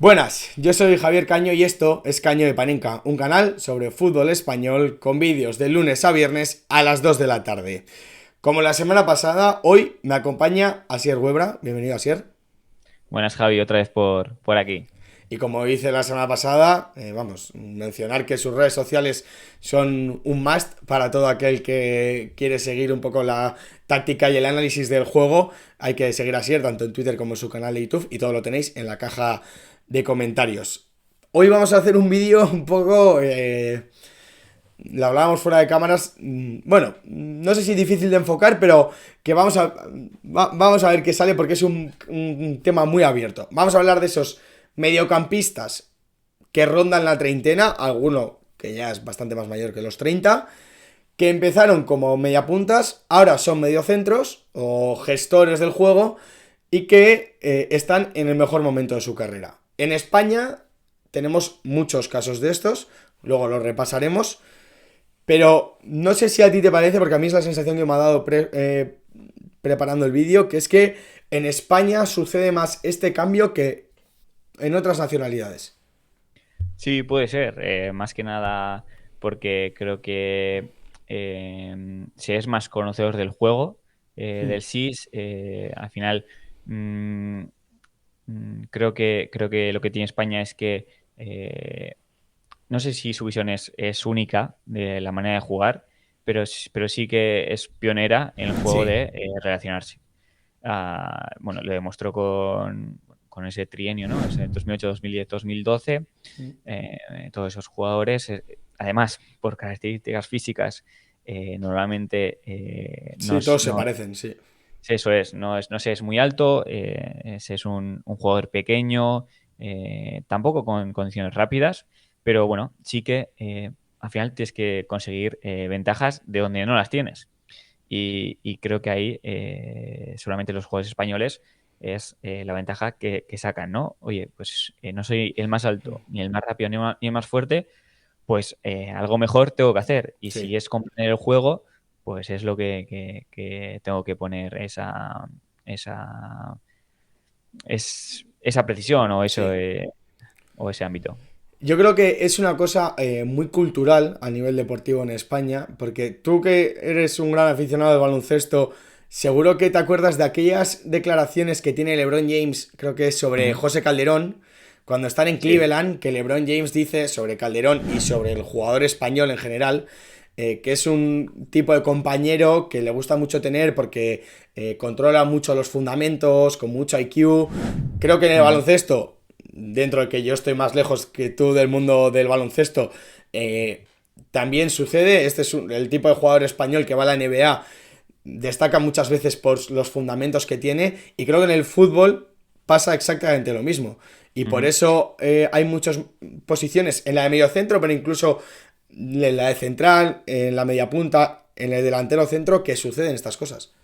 Buenas, yo soy Javier Caño y esto es Caño de Panenka, un canal sobre fútbol español con vídeos de lunes a viernes a las 2 de la tarde. Como la semana pasada, hoy me acompaña Asier Huebra. Bienvenido, Asier. Buenas, Javi, otra vez por aquí. Y como hice la semana pasada, vamos, mencionar que sus redes sociales son un must para todo aquel que quiere seguir un poco la táctica y el análisis del juego. Hay que seguir a Asier tanto en Twitter como en su canal de YouTube y todo lo tenéis en la caja de comentarios. Hoy vamos a hacer un vídeo un poco... lo hablábamos fuera de cámaras. Bueno, no sé si difícil de enfocar, pero que vamos a ver qué sale porque es un tema muy abierto. Vamos a hablar de esos mediocampistas que rondan la treintena, alguno que ya es bastante más mayor que los 30, que empezaron como mediapuntas, ahora son mediocentros o gestores del juego y que están en el mejor momento de su carrera. En España tenemos muchos casos de estos, luego los repasaremos, pero no sé si a ti te parece, porque a mí es la sensación que me ha dado preparando el vídeo, que es que en España sucede más este cambio que en otras nacionalidades. Sí, puede ser, más que nada porque creo que se es más conocedor del juego, del SIS. Al final, mm, creo que lo que tiene España es que no sé si su visión es única de la manera de jugar, pero sí que es pionera en el juego Sí. de relacionarse. Bueno, lo demostró con ese trienio, ¿no? Ese 2008, 2010, 2012. Todos esos jugadores, además, por características físicas, normalmente Sí, todos se parecen, sí. eso es, no se es muy alto, es un jugador pequeño, tampoco con condiciones rápidas, pero bueno, sí que al final tienes que conseguir ventajas de donde no las tienes. Y creo que ahí seguramente los jugadores españoles es la ventaja que sacan, ¿no? Oye, pues no soy el más alto, ni el más rápido, ni el más fuerte, pues algo mejor tengo que hacer. Y Sí. si es comprender el juego, pues es lo que tengo que poner esa, esa precisión Sí. o ese ámbito. Yo creo que es una cosa muy cultural a nivel deportivo en España, porque tú que eres un gran aficionado del baloncesto, seguro que te acuerdas de aquellas declaraciones que tiene LeBron James, creo que es sobre Ujú. José Calderón, cuando están en Sí. Cleveland, que LeBron James dice sobre Calderón y sobre el jugador español en general, que es un tipo de compañero que le gusta mucho tener porque controla mucho los fundamentos, con mucho IQ. Creo que en el Ujú. baloncesto dentro de que yo estoy más lejos que tú del mundo del baloncesto, también sucede. Este es el tipo de jugador español que va a la NBA, destaca muchas veces por los fundamentos que tiene, y creo que en el fútbol pasa exactamente lo mismo. Y por Ujú. eso hay muchas posiciones en la de medio centro, pero incluso en la de central, en la media punta, en el delantero centro, que suceden estas cosas.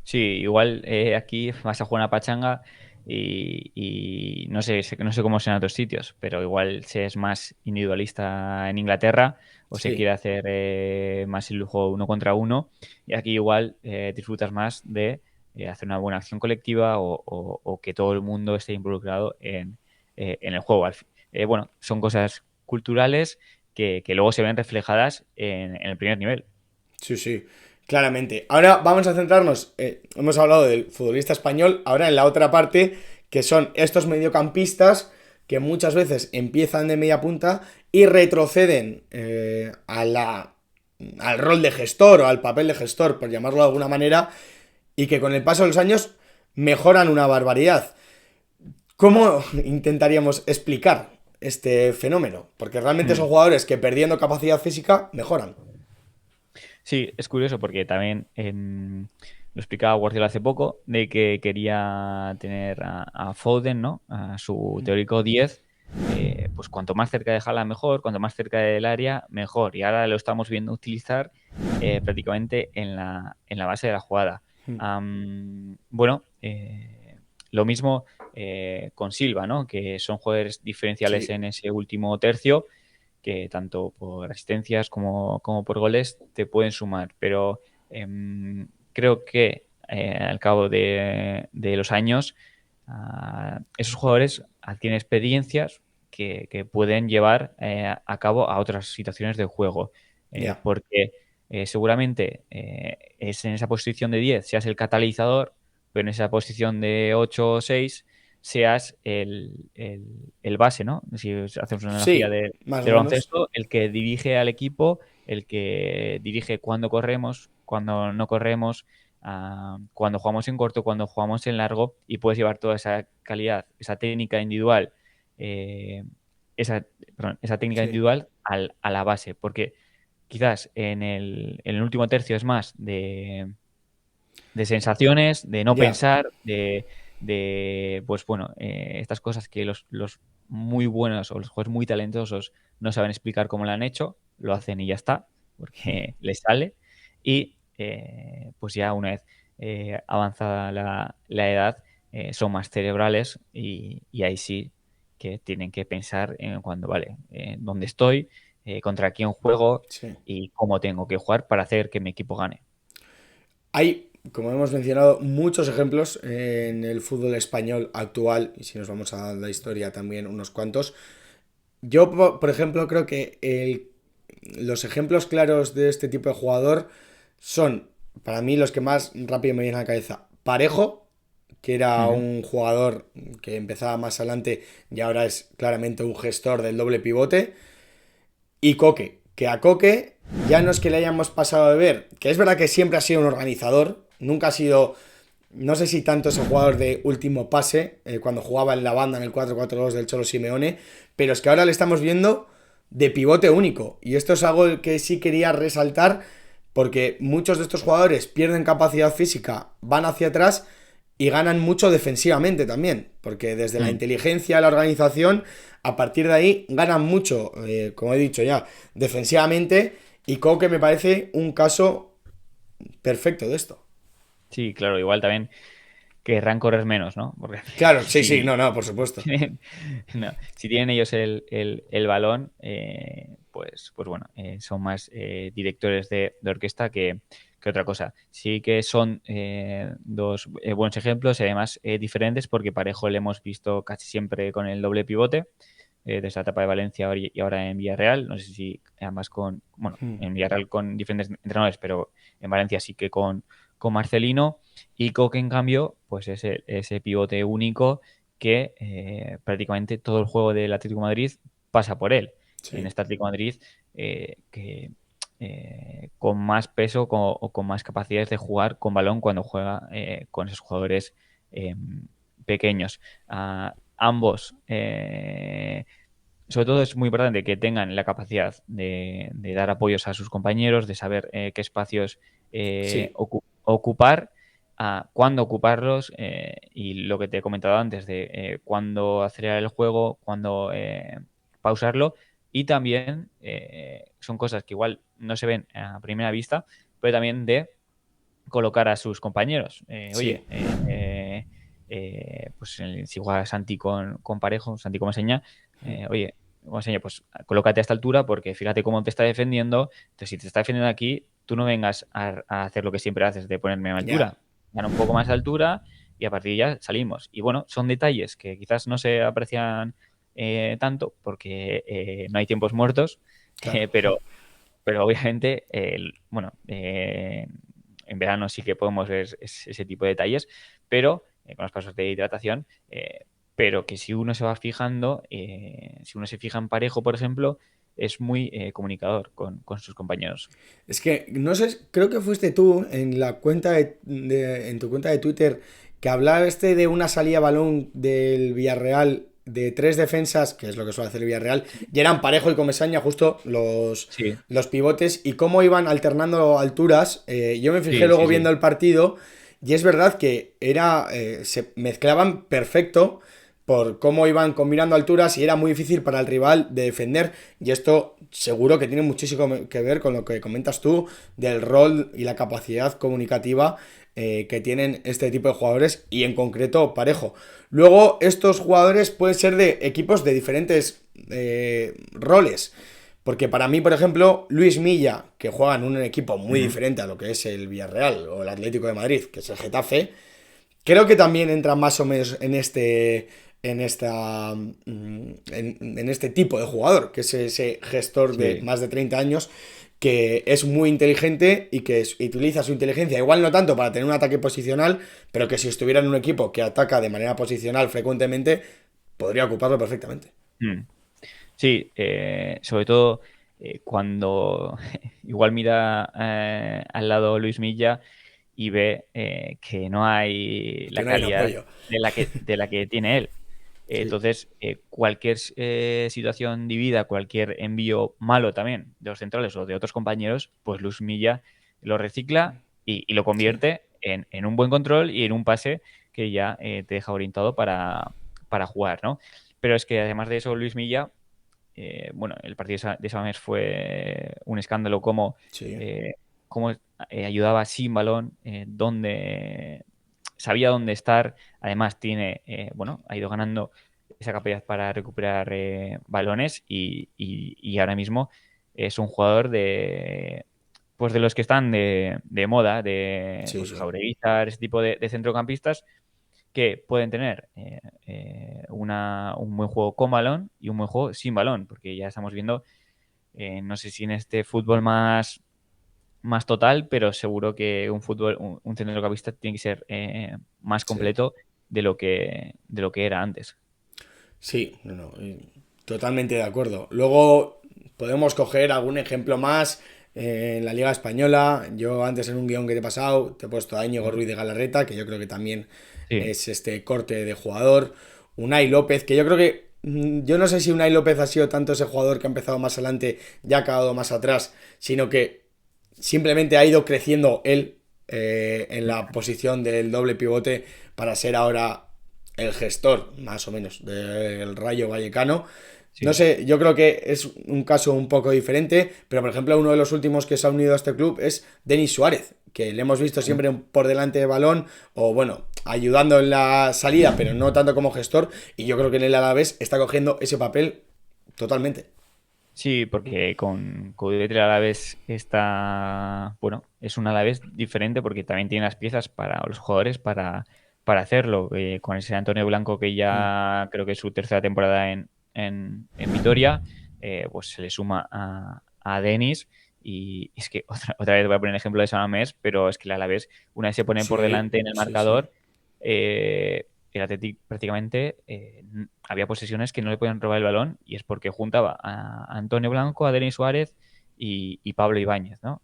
Sí, igual aquí vas a jugar una pachanga y no sé cómo será en otros sitios, pero igual se es más individualista en Inglaterra o se Sí. quiere hacer más el lujo uno contra uno, y aquí igual disfrutas más de hacer una buena acción colectiva o que todo el mundo esté involucrado en el juego. Bueno, son cosas culturales que luego se ven reflejadas en el primer nivel. Sí, sí, claramente. Ahora vamos a centrarnos, hemos hablado del futbolista español, ahora en la otra parte, que son estos mediocampistas que muchas veces empiezan de media punta y retroceden al rol de gestor o al papel de gestor, por llamarlo de alguna manera, y que con el paso de los años mejoran una barbaridad. ¿Cómo intentaríamos explicar este fenómeno? Porque realmente son jugadores que perdiendo capacidad física mejoran. Sí, es curioso porque también lo explicaba Guardiola hace poco, de que quería tener a Foden, ¿no? A su teórico 10, pues cuanto más cerca de Haaland mejor, cuanto más cerca del área mejor. Y ahora lo estamos viendo utilizar prácticamente en la base de la jugada. Bueno, lo mismo con Silva, ¿no? Que son jugadores diferenciales Sí. en ese último tercio que tanto por asistencias como por goles te pueden sumar. Pero creo que al cabo de los años, esos jugadores adquieren experiencias que pueden llevar a cabo a otras situaciones del juego. Ya. Porque seguramente es en esa posición de 10 seas el catalizador, pero en esa posición de 8 o 6 seas el base, ¿no? Si hacemos una analogía Sí, más o del menos. baloncesto, el que dirige al equipo, el que dirige cuándo corremos, cuándo no corremos, cuando jugamos en corto, cuando jugamos en largo, y puedes llevar toda esa calidad, esa técnica individual, eh, esa técnica Sí. individual a la base, porque quizás en el último tercio es más de sensaciones, de no Ya. pensar, pues bueno, estas cosas que los muy buenos o los jugadores muy talentosos no saben explicar cómo lo han hecho, lo hacen y ya está, porque les sale. Y pues ya una vez avanzada la edad, son más cerebrales y ahí sí que tienen que pensar en cuando, vale, dónde estoy, contra quién juego Sí. y cómo tengo que jugar para hacer que mi equipo gane. Hay, como hemos mencionado, muchos ejemplos en el fútbol español actual, y si nos vamos a la historia también unos cuantos. Yo, por ejemplo, creo que los ejemplos claros de este tipo de jugador son, para mí, los que más rápido me vienen a la cabeza. Parejo, que era Ujú. un jugador que empezaba más adelante y ahora es claramente un gestor del doble pivote. Y Coque, que a Coque ya no es que le hayamos pasado de ver, que es verdad que siempre ha sido un organizador, nunca ha sido, no sé si tanto es el jugador de último pase, cuando jugaba en la banda en el 4-4-2 del Cholo Simeone, pero es que ahora le estamos viendo de pivote único. Y esto es algo que sí quería resaltar, porque muchos de estos jugadores pierden capacidad física, van hacia atrás y ganan mucho defensivamente también, porque desde la Mm. inteligencia, la organización, a partir de ahí ganan mucho, como he dicho ya, defensivamente, y Coque me parece un caso perfecto de esto. Sí, claro, igual también querrán correr menos, ¿no? Porque Claro, sí, sí, si no, no, por supuesto. tienen, no, si tienen ellos el balón, pues bueno, son más directores de orquesta que otra cosa. Sí que son dos buenos ejemplos y además diferentes porque Parejo le hemos visto casi siempre con el doble pivote, desde la etapa de Valencia y ahora en Villarreal. No sé si además bueno, Hmm. en Villarreal con diferentes entrenadores, pero en Valencia sí que con Marcelino. Y Coque, en cambio, pues es ese pivote único que prácticamente todo el juego del Atlético de Madrid pasa por él. En Sí. este Atlético de Madrid que con más peso o con más capacidades de jugar con balón cuando juega con esos jugadores eh, pequeños. Ambos, sobre todo es muy importante que tengan la capacidad de dar apoyos a sus compañeros, de saber qué espacios Sí. ocupar, cuándo ocuparlos y lo que te he comentado antes de cuándo acelerar el juego, cuándo pausarlo y también son cosas que igual no se ven a primera vista, pero también de colocar a sus compañeros. Sí. Pues si juega Santi con Parejo, Santi como enseña, oye, como enseña, pues colócate a esta altura porque fíjate cómo te está defendiendo. Entonces, si te está defendiendo aquí, tú no vengas a hacer lo que siempre haces de ponerme a mi Ya. altura. Gana un poco más de altura y a partir de ya salimos. Y bueno, son detalles que quizás no se aprecian tanto porque no hay tiempos muertos, Claro. pero obviamente, bueno, en verano sí que podemos ver ese tipo de detalles, pero con los pasos de hidratación, pero que si uno se va fijando, si uno se fija en Parejo, por ejemplo, es muy comunicador con sus compañeros. Es que, no sé, creo que fuiste tú en la cuenta en tu cuenta de Twitter que hablaba de una salida a balón del Villarreal de tres defensas, que es lo que suele hacer el Villarreal, y eran Parejo y Comesaña justo Sí, los pivotes, y cómo iban alternando alturas. Yo me fijé sí, luego sí, viendo sí. el partido, y es verdad que se mezclaban perfecto por cómo iban combinando alturas y era muy difícil para el rival de defender. Y esto seguro que tiene muchísimo que ver con lo que comentas tú del rol y la capacidad comunicativa que tienen este tipo de jugadores y en concreto Parejo. Luego estos jugadores pueden ser de equipos de diferentes roles. Porque para mí, por ejemplo, Luis Milla, que juega en un equipo muy Ujú. diferente a lo que es el Villarreal o el Atlético de Madrid, que es el Getafe, creo que también entra más o menos en este en este tipo de jugador, que es ese gestor de Sí. más de 30 años que es muy inteligente y que utiliza su inteligencia, igual no tanto para tener un ataque posicional, pero que si estuviera en un equipo que ataca de manera posicional frecuentemente, podría ocuparlo perfectamente. Mm. Sí, sobre todo cuando igual mira al lado Luis Milla y ve que no hay Que la no hay el calidad apoyo. de la que tiene él. Sí, Entonces, cualquier situación de vida, cualquier envío malo también de los centrales o de otros compañeros, pues Luis Milla lo recicla y lo sí, convierte en un buen control y en un pase que ya te deja orientado para jugar, ¿no? Pero es que además de eso, Luis Milla, bueno, el partido de Samamés fue un escándalo sí. eh, cómo ayudaba sin balón, sabía dónde estar, además tiene, bueno, ha ido ganando esa capacidad para recuperar balones y ahora mismo es un jugador pues de los que están de moda, de Sí, pues, sí. Jaureguizar, ese tipo de centrocampistas que pueden tener un buen juego con balón y un buen juego sin balón, porque ya estamos viendo, no sé si en este fútbol más total, pero seguro que un centrocampista tiene que ser más Sí. completo de lo que era antes. Sí, no, no, totalmente de acuerdo. Luego podemos coger algún ejemplo más en la Liga Española. Yo antes en un guión que te he pasado te he puesto a Íñigo Ujú. Ruiz de Galarreta, que yo creo que también Sí, es este corte de jugador. Unai López, que yo creo que yo no sé si Unai López ha sido tanto ese jugador que ha empezado más adelante y ha acabado más atrás, sino que simplemente ha ido creciendo él en la posición del doble pivote para ser ahora el gestor, más o menos, del Rayo Vallecano. No sí. sé, yo creo que es un caso un poco diferente, pero por ejemplo uno de los últimos que se ha unido a este club es Denis Suárez, que le hemos visto Ujú. siempre por delante de balón o bueno, ayudando en la salida, pero no tanto como gestor, y yo creo que en el Alavés está cogiendo ese papel totalmente. Sí, porque con Coudet el Alavés está, bueno, es un Alavés diferente porque también tiene las piezas para los jugadores para hacerlo. Con ese Antonio Blanco que Mm, ya creo que es su tercera temporada en Vitoria, pues se le suma a Denis y es que otra vez voy a poner el ejemplo de San Mamés, pero es que el Alavés una vez se pone por sí, delante en el sí, sí. marcador, el Athletic prácticamente había posesiones que no le podían robar el balón y es porque juntaba a Antonio Blanco, a Denis Suárez y Pablo Ibáñez, ¿no?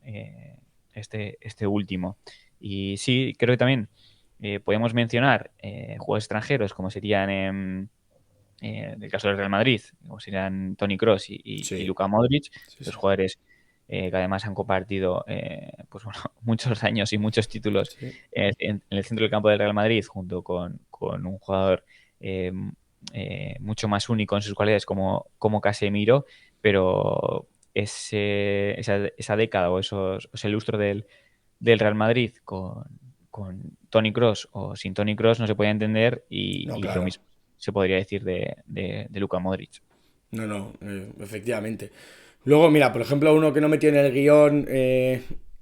Este último. Y sí, creo que también podemos mencionar jugadores extranjeros como serían en el caso del Real Madrid, como serían Toni Kroos y Sí, Luka Modric, sí, dos sí. jugadores que además han compartido pues bueno, muchos años y muchos títulos Sí. en el centro del campo del Real Madrid, junto con un jugador eh, mucho más único en sus cualidades como Casemiro, pero esa década o ese lustro del Real Madrid con Toni Kroos o sin Toni Kroos no se podía entender No, y lo claro. mismo se podría decir de Luka Modric. No, no, efectivamente. Luego, mira, por ejemplo, uno que no metió en el guión,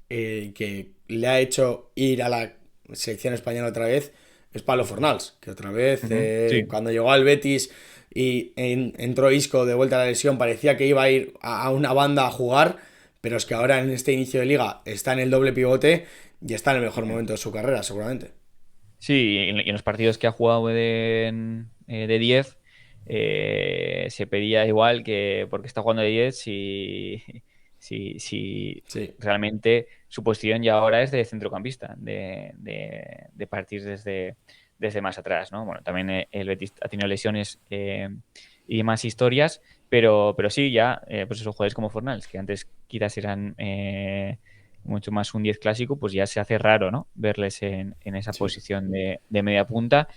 que le ha hecho ir a la selección española otra vez, es Pablo Fornals, que otra vez, Ujú. Sí, cuando llegó al Betis y entró Isco de vuelta a la lesión, parecía que iba a ir a una banda a jugar, pero es que ahora en este inicio de liga está en el doble pivote y está en el mejor momento de su carrera, seguramente. sí, y en los partidos que ha jugado de 10 se pedía igual que porque está jugando de 10 si Sí, realmente su posición ya ahora es de centrocampista, de partir desde más atrás, ¿no? Bueno, también el Betis ha tenido lesiones y más historias, pero sí, ya, pues esos jugadores como Fornals, que antes quizás eran mucho más un 10 clásico, pues ya se hace raro, ¿no? Verles en esa sí, posición de media punta,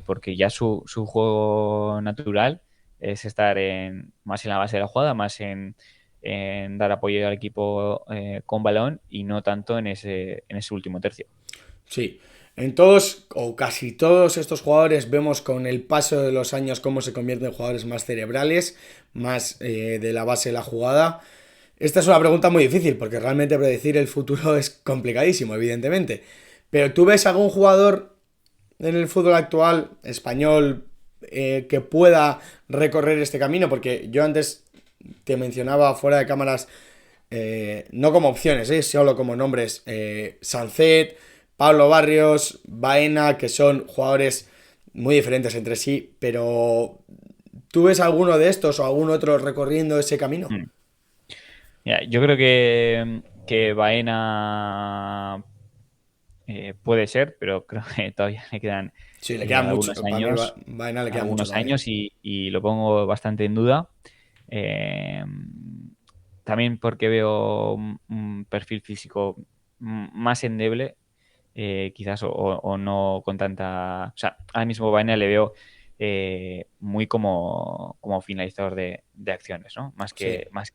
porque ya su juego natural es estar más en la base de la jugada, más en dar apoyo al equipo con balón y no tanto en ese último tercio. sí. En todos o casi todos estos jugadores vemos con el paso de los años cómo se convierten en jugadores más cerebrales, más de la base de la jugada. Esta es una pregunta muy difícil porque realmente predecir el futuro es complicadísimo, evidentemente. Pero ¿tú ves algún jugador en el fútbol actual, español, que pueda recorrer este camino? Porque yo antes te mencionaba fuera de cámaras, no como opciones, solo como nombres, Sancet, Pablo Barrios, Baena, que son jugadores muy diferentes entre sí, pero ¿tú ves alguno de estos o algún otro recorriendo ese camino? Mm. Mira, yo creo que Baena puede ser, pero creo que todavía le quedan Sí, le queda mucho. algunos Para mí, años, Baena le queda mucho todavía. y lo pongo bastante en duda. Eh, También porque veo un perfil físico más endeble, quizás, o no con tanta... O sea, ahora mismo Baena le veo muy como finalizador de acciones, ¿no? Sí, Más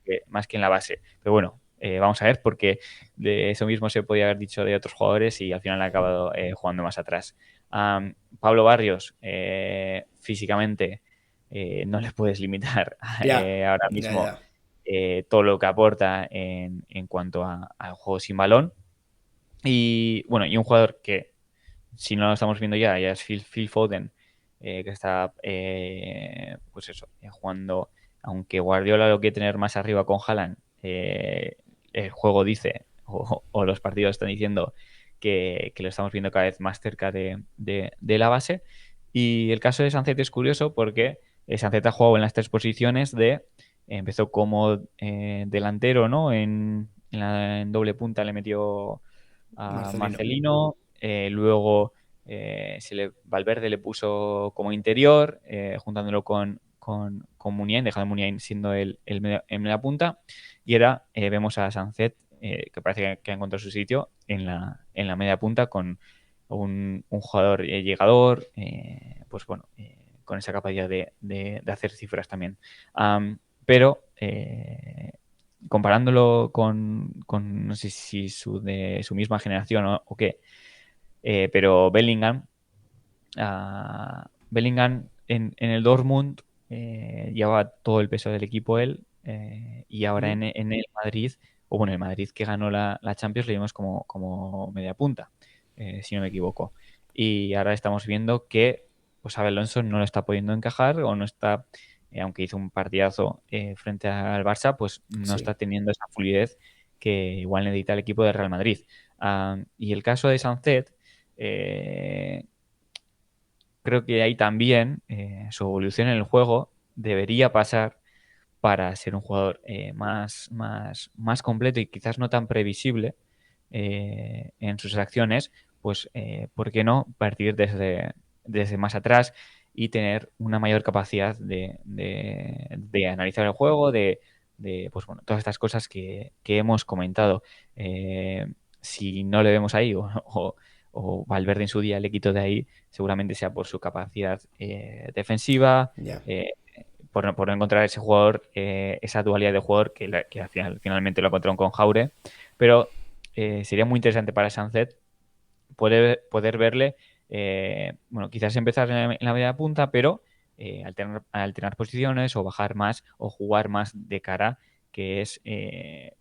que en la base. Pero bueno, vamos a ver, porque de eso mismo se podía haber dicho de otros jugadores y al final ha acabado jugando más atrás. Pablo Barrios, físicamente, no le puedes limitar ya, ahora ya, mismo ya. todo lo que aporta en cuanto al juego sin balón. Y bueno, y un jugador que, si no lo estamos viendo ya es Phil Foden, que está, pues eso, jugando, aunque Guardiola lo quiere tener más arriba con Haaland, el juego dice, o los partidos están diciendo que lo estamos viendo cada vez más cerca de la base. Y el caso de Sancet es curioso porque Sancet ha jugado en las tres posiciones empezó como delantero, ¿no? En doble punta le metió a Marcelino. Marcelino, luego Valverde le puso como interior, juntándolo con Muniain, dejando a Muniain siendo el media punta, y ahora vemos a Sancet, que parece que ha encontrado su sitio en la media punta con un jugador llegador, pues bueno, con esa capacidad de hacer cifras también. Pero comparándolo con no sé si de su misma generación o qué, pero Bellingham en el Dortmund llevaba todo el peso del equipo él, y ahora ¿Mm? en el Madrid, o bueno, el Madrid que ganó la Champions le vimos como media punta, si no me equivoco. Y ahora estamos viendo que pues Xabi Alonso no lo está pudiendo encajar o no está, aunque hizo un partidazo frente al Barça, pues no Sí. está teniendo esa fluidez que igual necesita el equipo de Real Madrid. Y el caso de Sancet, eh, creo que ahí también su evolución en el juego debería pasar para ser un jugador más completo y quizás no tan previsible en sus acciones, pues, ¿por qué no partir desde más atrás y tener una mayor capacidad de analizar el juego, pues bueno, todas estas cosas que hemos comentado? Si no le vemos ahí o Valverde en su día le quitó de ahí, seguramente sea por su capacidad defensiva, Ya. por no encontrar ese jugador, esa dualidad de jugador que finalmente lo encontró con Jaure. Pero sería muy interesante para Sunset poder verle, bueno, quizás empezar en la media punta, pero alternar posiciones o bajar más o jugar más de cara, que es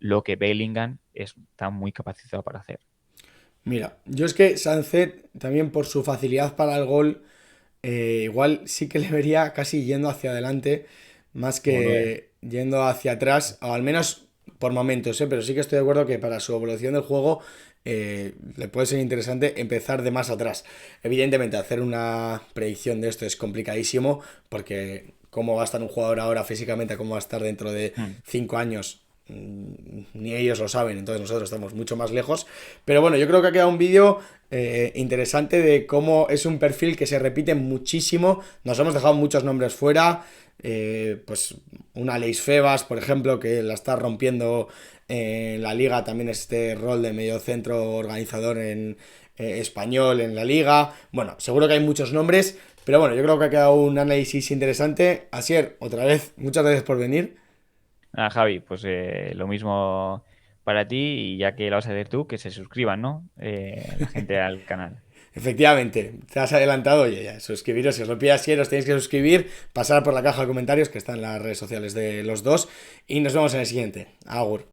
lo que Bellingham está muy capacitado para hacer. Mira, yo es que Sancet, también por su facilidad para el gol, igual sí que le vería casi yendo hacia adelante más Como nueve. que yendo hacia atrás, o al menos por momentos, pero sí que estoy de acuerdo que para su evolución del juego le puede ser interesante empezar de más atrás. Evidentemente, hacer una predicción de esto es complicadísimo porque cómo va a estar un jugador ahora físicamente, cómo va a estar dentro de Mm. 5 años, ni ellos lo saben, entonces nosotros estamos mucho más lejos. Pero bueno, yo creo que ha quedado un vídeo interesante de cómo es un perfil que se repite muchísimo. Nos hemos dejado muchos nombres fuera. Pues una Leis Febas, por ejemplo, que la está rompiendo en la liga. También este rol de mediocentro organizador en español en la liga. Bueno, seguro que hay muchos nombres. Pero bueno, yo creo que ha quedado un análisis interesante. Asier, otra vez, muchas gracias por venir. Nada, Javi, pues lo mismo para ti, y ya que lo vas a hacer tú, que se suscriban, ¿no? La gente al canal. Efectivamente, te has adelantado, oye, ya, suscribiros, si os lo pide Asier, os tenéis que suscribir, pasar por la caja de comentarios que está en las redes sociales de los dos y nos vemos en el siguiente. Agur.